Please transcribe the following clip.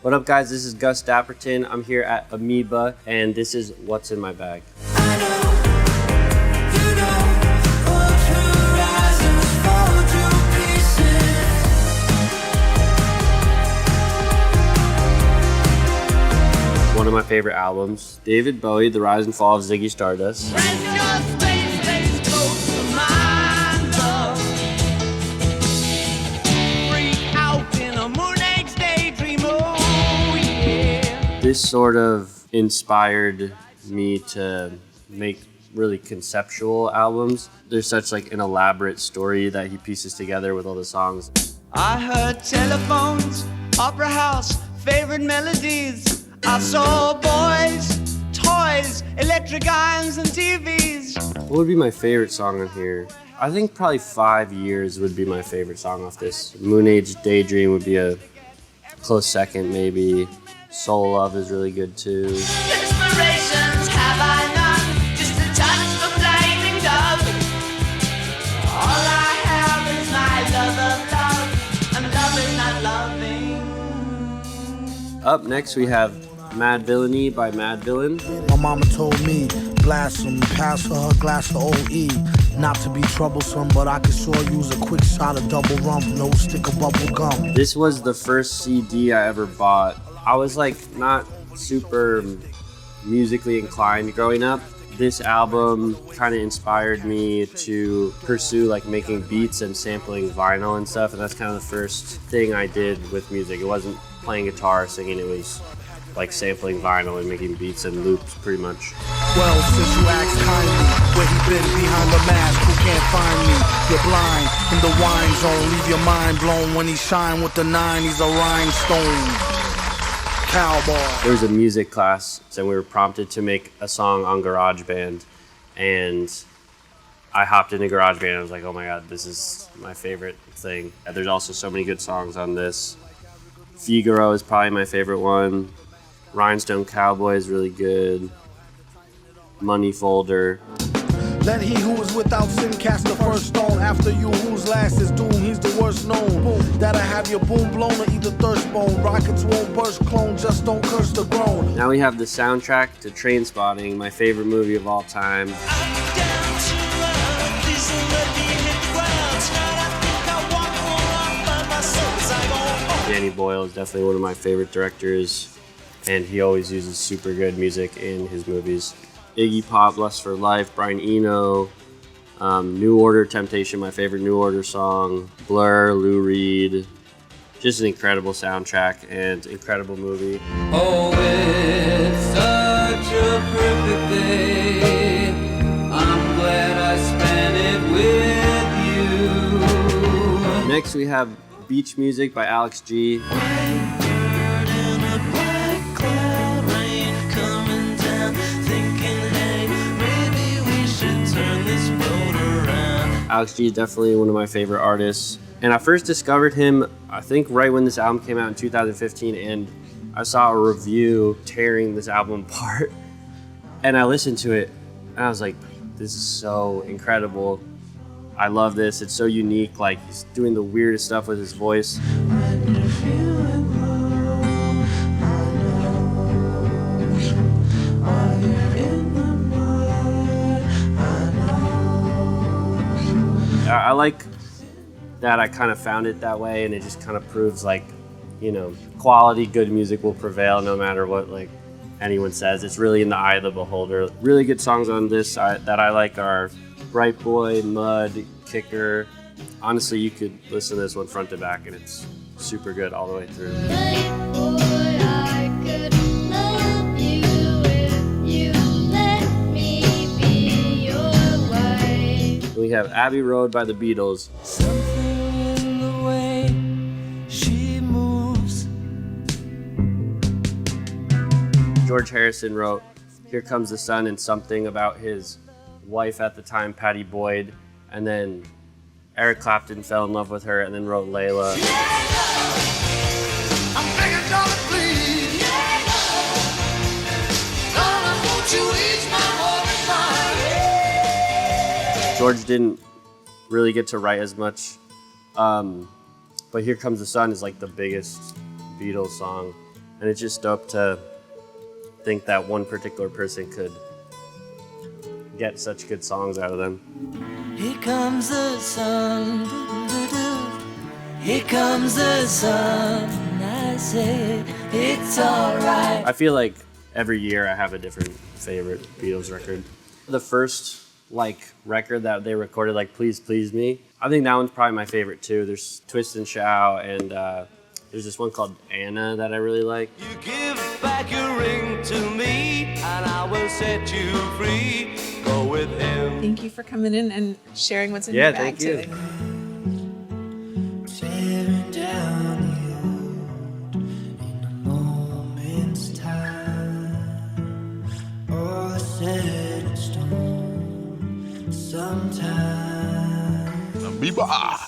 What up, guys? This is Gus Dapperton. I'm here at Amoeba, and this is What's in My Bag. One of my favorite albums, David Bowie, The Rise and Fall of Ziggy Stardust. This sort of inspired me to make really conceptual albums. There's such like an elaborate story that he pieces together with all the songs. I heard telephones, opera house, favorite melodies. I saw boys, toys, electric irons and TVs. What would be my favorite song on here? I think probably 5 Years would be my favorite song off this. Moon Age Daydream would be a close second, maybe. Soul Love is really good too. Inspirations have I none, just a touch of flaming dove. All I have is my love of love, and love is not loving. Up next we have Madvillainy by Madvillain. My mama told me, blast him, pass her a glass of OE. Not to be troublesome, but I could sure use a quick shot of double rum, no stick of bubble gum. This was the first CD I ever bought. I was like not super musically inclined growing up. This album kind of inspired me to pursue like making beats and sampling vinyl and stuff, and that's kind of the first thing I did with music. It wasn't playing guitar, singing, it was like sampling vinyl and making beats and loops pretty much. Well, since you asked kindly, where he been behind the mask, who can't find me? You're blind in the wine zone, leave your mind blown when he shine with the 9, he's a rhinestone. Cowboy. There was a music class, and we were prompted to make a song on GarageBand, and I hopped into GarageBand and I was like, oh my god, this is my favorite thing. There's also so many good songs on this. Figaro is probably my favorite one. Rhinestone Cowboy is really good. Money Folder. Let he who is without sin cast the first stone. After you, whose last is doom, he's the worst known. That'll have your boom blown or either thirst bone. Rockets won't burst, clone, just don't curse the groan. Now we have the soundtrack to Trainspotting, my favorite movie of all time. Danny Boyle is definitely one of my favorite directors, and he always uses super good music in his movies. Iggy Pop, Lust for Life, Brian Eno, New Order, Temptation, my favorite New Order song, Blur, Lou Reed. Just an incredible soundtrack and incredible movie. Oh, it's such a perfect day. I'm glad I spent it with you. Next we have Beach Music by Alex G. Alex G is definitely one of my favorite artists. And I first discovered him, I think right when this album came out in 2015, and I saw a review tearing this album apart. And I listened to it, and I was like, this is so incredible. I love this, it's so unique, like he's doing the weirdest stuff with his voice. I like that I kind of found it that way, and it just kind of proves like, you know, quality, good music will prevail no matter what like anyone says. It's really in the eye of the beholder. Really good songs on this that I like are Bright Boy, Mud, Kicker. Honestly, you could listen to this one front to back and it's super good all the way through. We have Abbey Road by the Beatles. Something in the way she moves. George Harrison wrote Here Comes the Sun and something about his wife at the time, Patty Boyd, and then Eric Clapton fell in love with her and then wrote Layla. George didn't really get to write as much, but Here Comes the Sun is like the biggest Beatles song, And it's just dope to think that one particular person could get such good songs out of them. Here comes the sun, doo-doo-doo. Here comes the sun, I say it's alright. I feel like every year I have a different favorite Beatles record. The first record that they recorded, Please Please Me, I think that one's probably my favorite too. There's Twist and Shout, and there's this one called Anna that I really like. You give back your ring to me, and I will set you free. Go with him. Thank you for coming in and sharing what's in your bag thank you. today. Tearing down the old in a moment's time. All is set in stone. Sometimes Amoeba